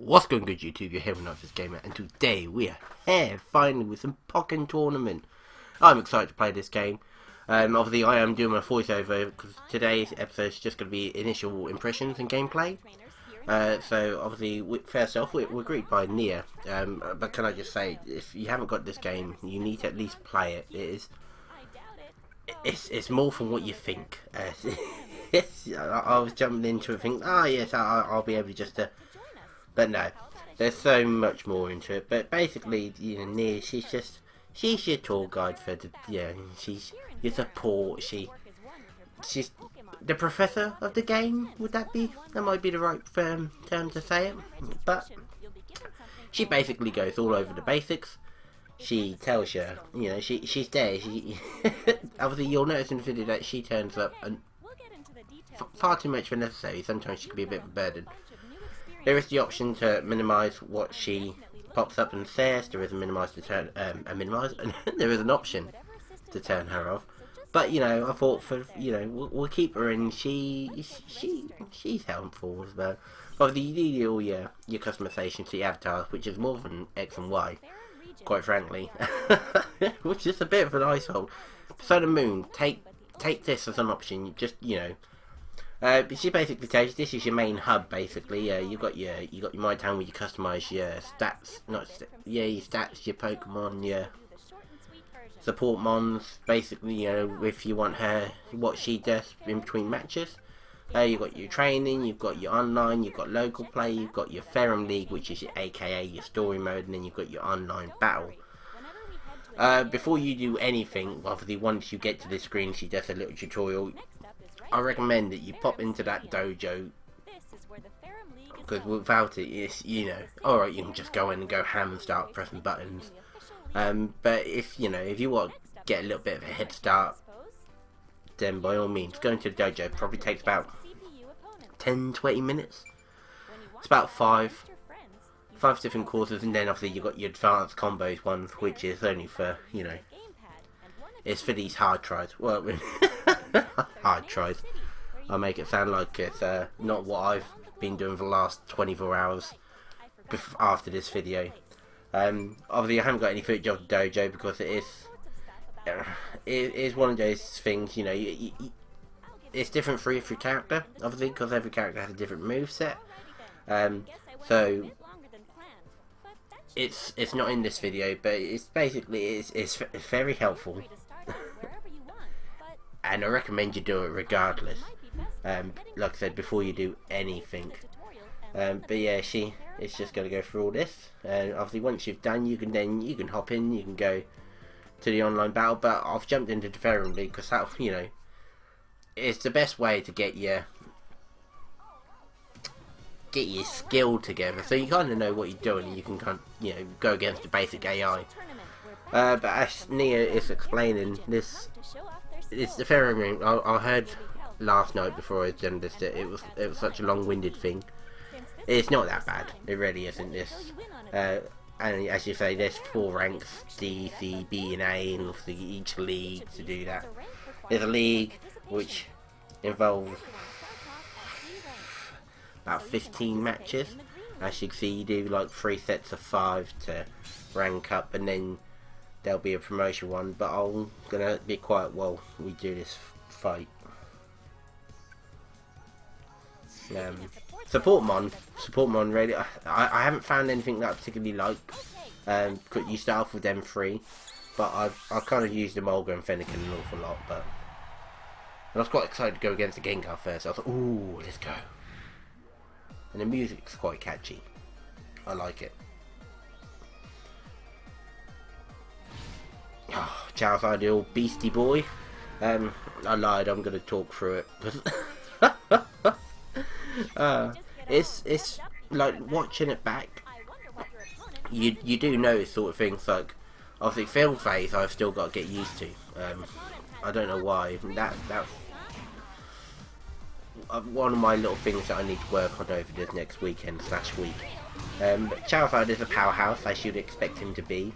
What's going good, YouTube? You're here with NightVis Gamer, and today we are here finally with some Pokken tournament. I'm excited to play this game. Obviously I am doing my voiceover because today's episode is just going to be initial impressions and gameplay. So obviously first off we're greeted by Nia. But can I just say, if you haven't got this game, you need to at least play it. It's more from what you think. I was jumping into it thinking, yes, I'll be able just to. But no, there's so much more into it. But basically, you know, Nia, she's your tour guide for the, she's your support. She's the professor of the game. That might be the right term to say it. But she basically goes all over the basics. She tells you, she's there. Obviously, you'll notice in the video that she turns up and far too much for necessary. Sometimes she can be a bit of a burden. There is the option to minimise what she pops up and says. There is there is an option to turn her off. But I thought we'll keep her in. She's helpful as well. Obviously, you do all your customization to the avatars, which is more than X and Y, quite frankly, which is a bit of an icehold. So the Moon, take this as an option. Just she basically tells you this is your main hub. Basically, you got your My Town where you customise your stats, your stats, your Pokemon, your support mons. Basically, if you want her, what she does in between matches. You got your training, you've got your online, you've got local play, you've got your Ferrum League, which is your AKA your story mode, and then you've got your online battle. Before you do anything, obviously once you get to this screen, she does a little tutorial. I recommend that you pop into that dojo, because without it, it's, alright, you can just go in and go ham and start pressing buttons. But if you want to get a little bit of a head start, then by all means, going to the dojo probably takes about 10-20 minutes. It's about five different courses, and then obviously you've got your advanced combos ones, which is only for, it's for these hard tries. Well, hard tries. I'll make it sound like it's not what I've been doing for the last 24 hours after this video. Obviously I haven't got any footage of the dojo because it is one of those things, it's different for every character, obviously, because every character has a different moveset. So it's not in this video, but it's basically it's very helpful. And I recommend you do it regardless. Like I said, before you do anything. But yeah, it's just going to go through all this. And obviously, once you've done, you can hop in. You can go to the online battle. But I've jumped into the Ferrum League because that, it's the best way to get your skill together. So you kind of know what you're doing. And you can go against the basic AI. But as Nia is explaining this. It's the Ferrum League. I heard last night before I done this that it was such a long-winded thing. It's not that bad. It really isn't. This and as you say, there's 4 ranks: D, C, B, and A, and obviously each league to do that. There's a league which involves about 15 matches. As you can see, you do like 3 sets of 5 to rank up, and then there'll be a promotion one, but I'm gonna be quiet while we do this fight. Support mon really, I haven't found anything that I particularly like. You start off with them 3, but I've kind of used the Mulga and Fennekin an awful lot. But I was quite excited to go against the Gengar first. I was like, ooh, let's go. And the music's quite catchy. I like it. Oh, Charizard, the old beastie boy. I lied, I'm going to talk through it. It's like watching it back. You do notice sort of things like, obviously field phase I've still got to get used to. I don't know why. That's one of my little things that I need to work on over this next weekend / week. But Charizard is a powerhouse, as you'd expect him to be.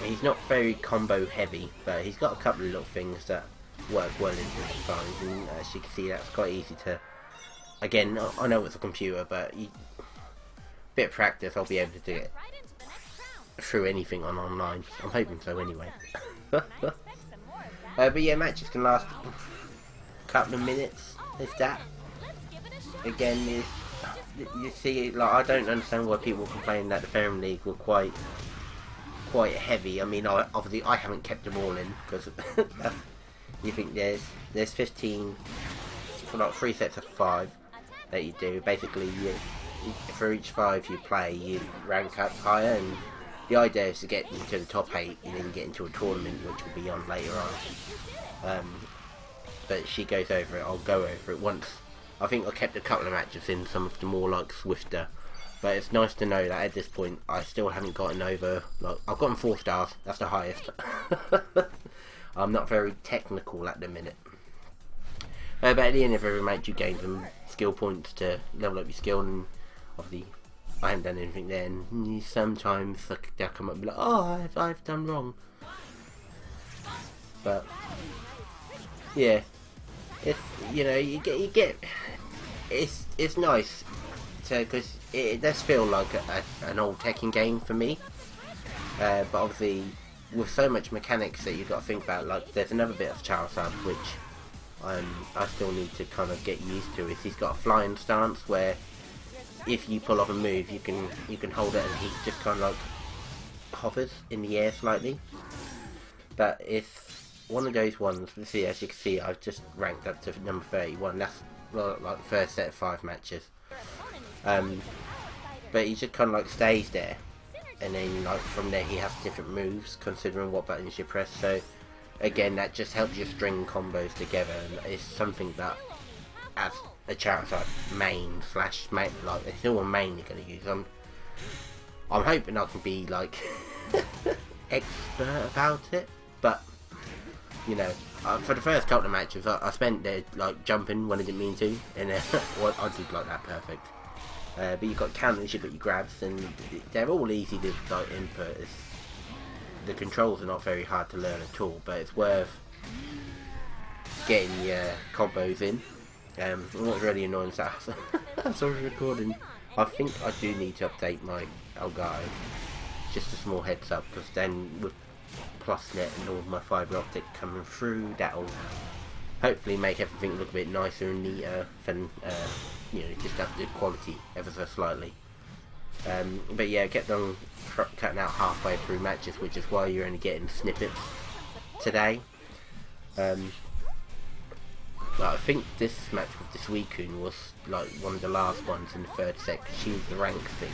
He's not very combo heavy, but he's got a couple of little things that work well in his designs, and as you can see, that's quite easy to. Again, I know it's a computer, but bit of practice, I'll be able to do it through anything on online. I'm hoping so anyway. But yeah, matches can last a couple of minutes. Is that again? Is you see, like, I don't understand why people complain that the Fairy League were quite heavy. I mean, obviously I haven't kept them all in because you think there's 15 for like 3 sets of 5 that you do. Basically, for each 5 you play, you rank up higher, and the idea is to get into the top 8 and then get into a tournament, which will be on later on. But she goes over it. I'll go over it once. I think I kept a couple of matches in, some of the more like swifter. But it's nice to know that at this point I still haven't gotten over. Like, I've gotten 4 stars. That's the highest. I'm not very technical at the minute. But at the end of every match you gain some skill points to level up your skill, and obviously I haven't done anything there, and sometimes they'll come up and be like, oh, I've done wrong. But yeah, it's, you know, you get it's nice because it does feel like an old Tekken game for me. But obviously with so much mechanics that you've got to think about, like there's another bit of Charizard which I still need to kind of get used to. Is he's got a flying stance where if you pull off a move, you can hold it and he just kind of like hovers in the air slightly. But it's one of those ones. See, as you can see, I've just ranked up to number 31. That's like the first set of 5 matches. But he just kind of like stays there, and then like from there he has different moves considering what buttons you press. So again, that just helps you string combos together, and it's something that as a Charizard main slash main, like it's still a main you're going to use. I'm hoping I can be like expert about it, but you know, for the first couple of matches I spent there like jumping when I didn't mean to, and well, I did like that perfect. But you've got counters, you've got your grabs, and they're all easy to like input. The controls are not very hard to learn at all, but it's worth getting your combos in. What's really annoying is that as I was recording, I think I do need to update my Elgato. Just a small heads up, because then with PlusNet and all of my fibre optic coming through, that'll hopefully make everything look a bit nicer and neater than you know, just up the quality ever so slightly. But yeah, I kept on cutting out halfway through matches, which is why you're only getting snippets today. I think this match with the Suicune was like one of the last ones in the 3rd set, because she was the rank 6.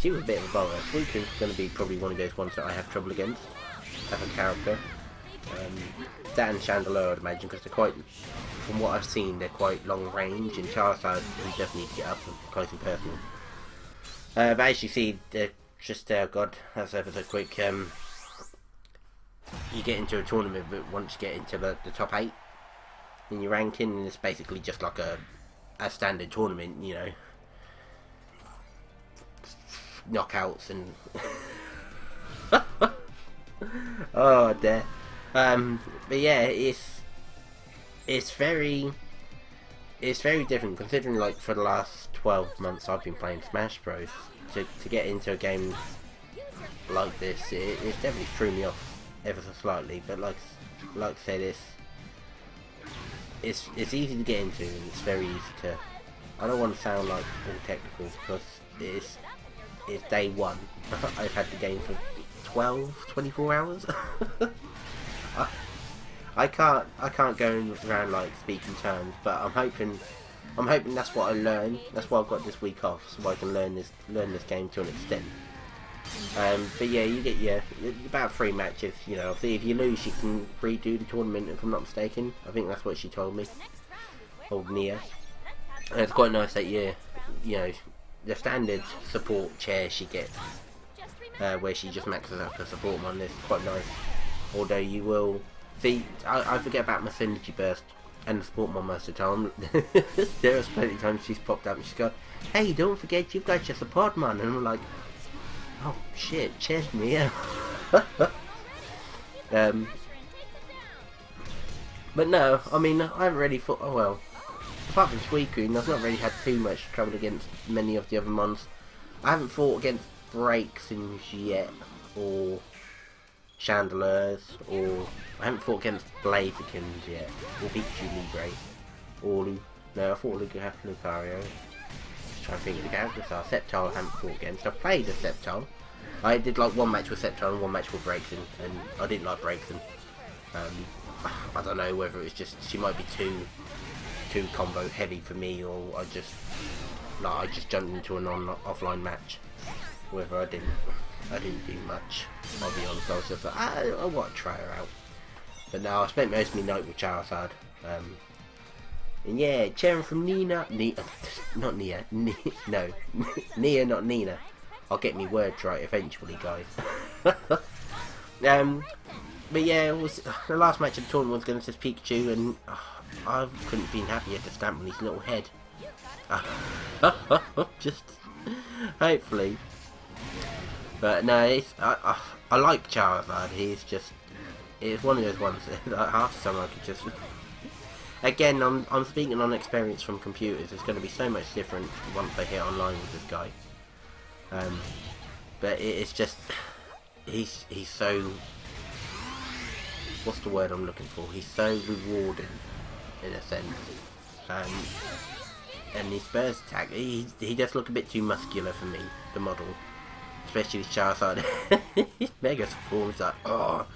She was a bit of a bowler. Suicune's going to be probably one of those ones that I have trouble against as a character. That and Chandelure, I'd imagine, because they're quite, from what I've seen, they're quite long range, and Charizard you definitely need to get up close and personal. But as you see, they're just, God, that's ever so quick. You get into a tournament, but once you get into the top 8 in your ranking, it's basically just like a standard tournament, you know. Knockouts and oh dear. But yeah, it's very different, considering like for the last 12 months I've been playing Smash Bros. To get into a game like this, it definitely threw me off ever so slightly. But like I said, it's easy to get into, and it's very easy to. I don't want to sound like all technical, because it's day 1. I've had the game for 24 hours. I can't go around like speaking terms, but I'm hoping that's what I learn. That's why I've got this week off, so I can learn this game to an extent. But yeah, you get about 3 matches. You know, if you lose, you can redo the tournament, if I'm not mistaken. I think that's what she told me. Old Nia. And it's quite nice that you know, the standard support chair she gets, where she just maxes up her support one, is quite nice. Although you will see, I forget about my Synergy Burst and the support one most of the time. There are plenty of times she's popped up and she's gone, "Hey, don't forget you've got your support man," and I'm like, "Oh shit, cheers me, yeah." But no, I mean, I haven't really thought. Oh well, apart from Suicune, I've not really had too much trouble against many of the other mons. I haven't fought against Breaksins yet, or Chandelures, or I haven't fought against Blazikins yet, or Pikachu Libre, or no, I fought Lucario. Just trying to think of the characters. Sceptile I haven't fought against. I've played a Sceptile. I did like one match with Sceptile and one match with Breaksin, and I didn't like Breaksin. I don't know whether it's just she might be too combo heavy for me, or I just jumped into an offline match. Whether I didn't do much. I'll be honest. I was just like, I want to try her out. But no, I spent most of my night with Charizard. And yeah, cheering from Nina, not Nia, no, Nia, not Nina. I'll get me words right eventually, guys. But yeah, the last match of the tournament was against this Pikachu, and I couldn't have been happier to stamp on his little head. Just hopefully. But no, I like Charizard. It's one of those ones that like, half the time I could just. Again, I'm speaking on experience from computers. It's going to be so much different once I hit online with this guy. But it's just he's so. What's the word I'm looking for? He's so rewarding, in a sense. And his burst attack, he does look a bit too muscular for me, the model. Especially Charizard. His Mega form is like, oh.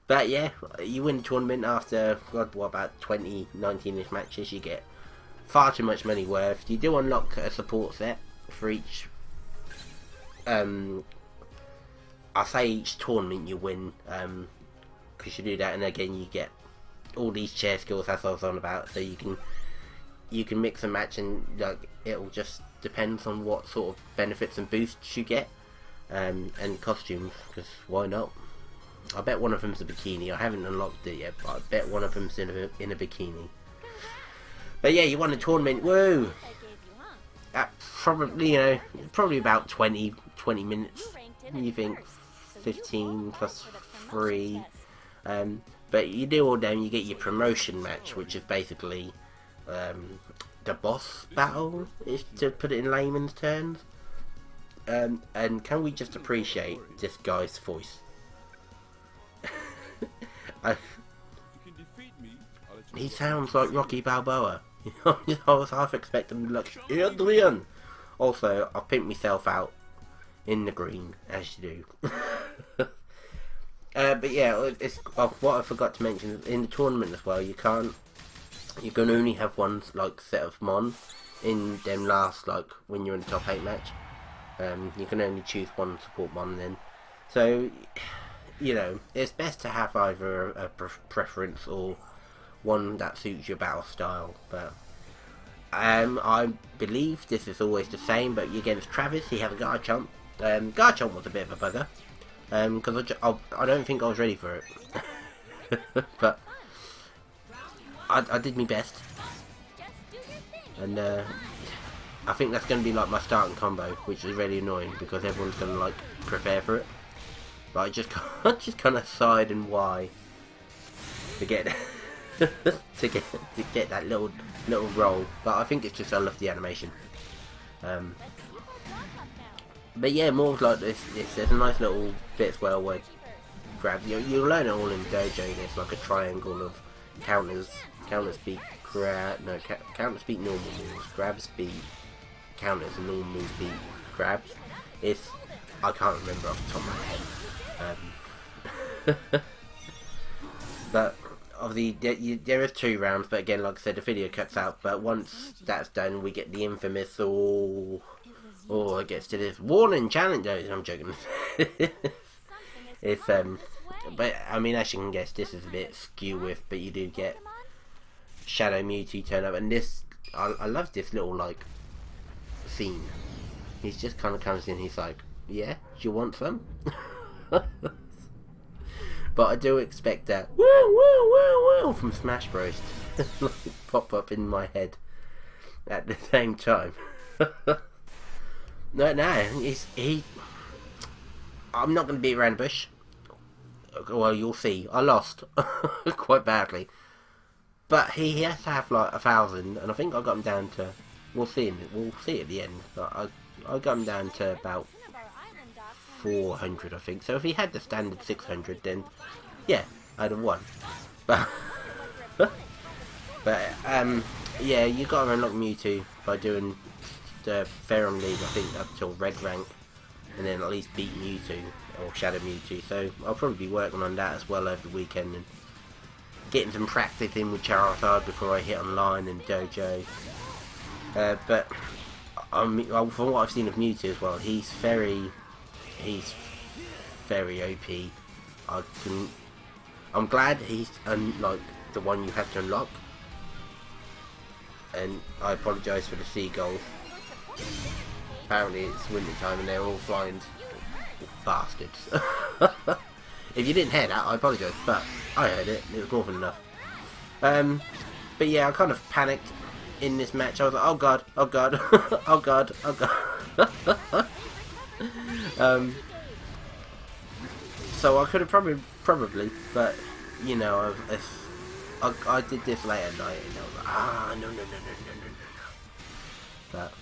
But yeah, you win the tournament after, God, what, about 20, 19-ish matches, you get far too much money worth. You do unlock a support set for each, I say each tournament you win, because you do that, and again you get all these chair skills as I was on about, so you can mix and match, and like it'll just depends on what sort of benefits and boosts you get, and costumes, because why not? I bet one of them's a bikini. I haven't unlocked it yet, but I bet one of them's in a bikini. But yeah, you won the tournament. Woo! Probably, probably about 20 minutes. You think 15 plus 3. But you do all down, you get your promotion match, which is basically the boss battle, is to put it in layman's terms. And can we just appreciate this guy's voice? He sounds like Rocky Balboa. I was half expecting to look Adrian. Also, I've pimped myself out in the green, as you do. But yeah, what I forgot to mention in the tournament as well. You can only have one set of mon in them last when you're in the top 8 match. You can only choose one support mon then. So it's best to have either a preference or one that suits your battle style. But I believe this is always the same. But against Travis, he had a Garchomp. Garchomp was a bit of a bugger. Because I don't think I was ready for it. But I did my best. And I think that's going to be my starting combo, which is really annoying because everyone's going to prepare for it. But I just kind of sighed and why to get to get that little roll. But I think it's just I love the animation. But yeah, moves like this, there's a nice little bit as well where grab. You'll learn it all in dojo. There's like a triangle of counter speed, counter speed, normal moves, grab speed, counters, and normal speed grabs. I can't remember off the top of my head. But obviously there is 2 rounds, but again, like I said, the video cuts out. But once that's done, we get the infamous it gets to this warning challenge. No, I'm joking. It's but I mean, as you can guess, this is a bit skew with, but you do get Shadow Mewtwo turn up, and this I love this little scene. He's just kind of comes in. He's like, "Yeah, do you want some?" But I do expect that woo woo woo woo from Smash Bros to pop up in my head at the same time. No, I'm not going to beat around the bush. Well, you'll see. I lost quite badly. But he has to have like 1,000, and I think I got him down to. We'll see at the end. But I got him down to about 400, I think. So if he had the standard 600, then yeah, I'd have won. But yeah, you got to unlock Mewtwo by doing the Ferrum League. I think up till red rank, and then at least beat Mewtwo or Shadow Mewtwo. So I'll probably be working on that as well over the weekend and getting some practice in with Charizard before I hit online and dojo. But from what I've seen of Mewtwo as well, he's very OP. I'm glad he's like the one you have to unlock. And I apologise for the seagulls. Apparently it's winter time and they're all flying. Bastards. If you didn't hear that, I apologise, but I heard it. It was more than enough. But yeah, I kind of panicked in this match. I was like, oh god, oh god, oh god, oh god. So I could have probably, but you know, I did this late at night, and I was like, no. But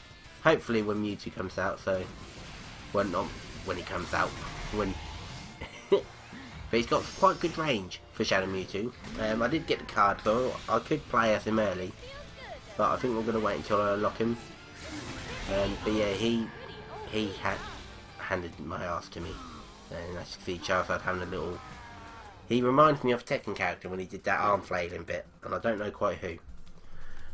hopefully when Mewtwo comes out, so not when he comes out, when. But he's got quite good range for Shadow Mewtwo. I did get the card, so I could play as him early, but I think we're going to wait until I unlock him. But yeah, he had handed my ass to me, and as you can see, Charizard having a little. He reminds me of a Tekken character when he did that arm flailing bit, and I don't know quite who.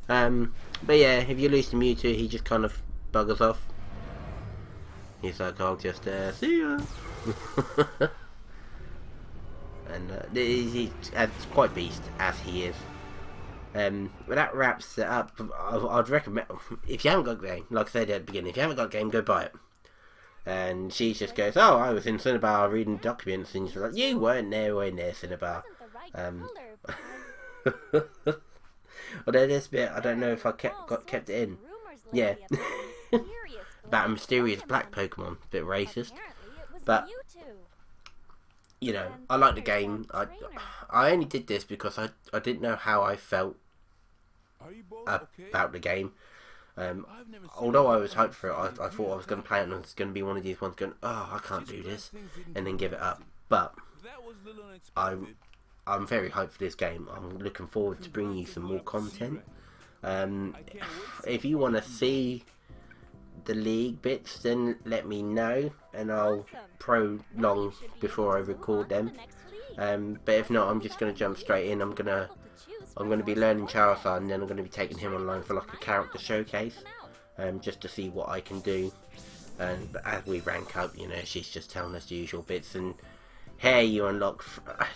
But yeah, if you lose to Mewtwo, he just kind of buggers off. He's like, I'll just see ya. And he's quite beast as he is. But that wraps it up. I'd recommend, if you haven't got the game, like I said at the beginning, if you haven't got the game, go buy it. And she just goes, oh, I was in Cinnabar reading documents, and she's like, you weren't nowhere near Cinnabar. Although this bit, I don't know if I kept it in. Yeah. About a mysterious black Pokemon. A bit racist. But you know, I like the game. I only did this because I didn't know how I felt about the game. Although I was hyped for it, I thought I was going to play it and it's going to be one of these ones going, oh, I can't do this, and then give it up. But I'm very hyped for this game. I'm looking forward to bringing you some more content. If you want to see the league bits, then let me know and I'll prolong before I record them. But if not, I'm just going to jump straight in. I'm going to be learning Charizard, and then I'm going to be taking him online for like a character showcase, just to see what I can do. And as we rank up, you know, she's just telling us the usual bits. And here you unlock,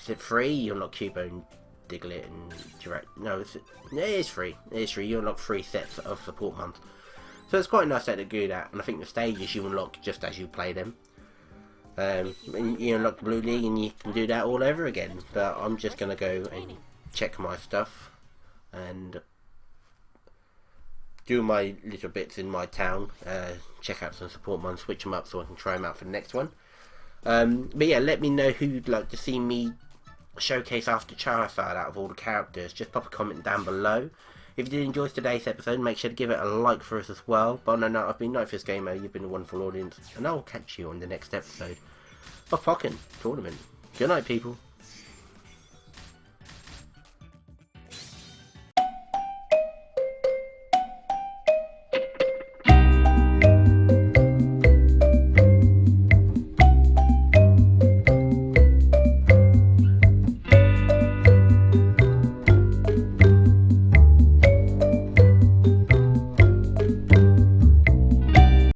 is it free? You unlock Cubone, Diglett and Direct. No, it is free. It is free. You unlock 3 sets of support months. So it's quite a nice set to do that, and I think the stages you unlock just as you play them. And you unlock the Blue League and you can do that all over again. But I'm just going to go and check my stuff and do my little bits in my town. Check out some support months, switch them up so I can try them out for the next one. But yeah, let me know who you'd like to see me showcase after Charizard out of all the characters. Just pop a comment down below. If you did enjoy today's episode, make sure to give it a like for us as well. But no, I've been NightVis Gamer, you've been a wonderful audience, and I'll catch you on the next episode of Pokken Tournament. Good night, people.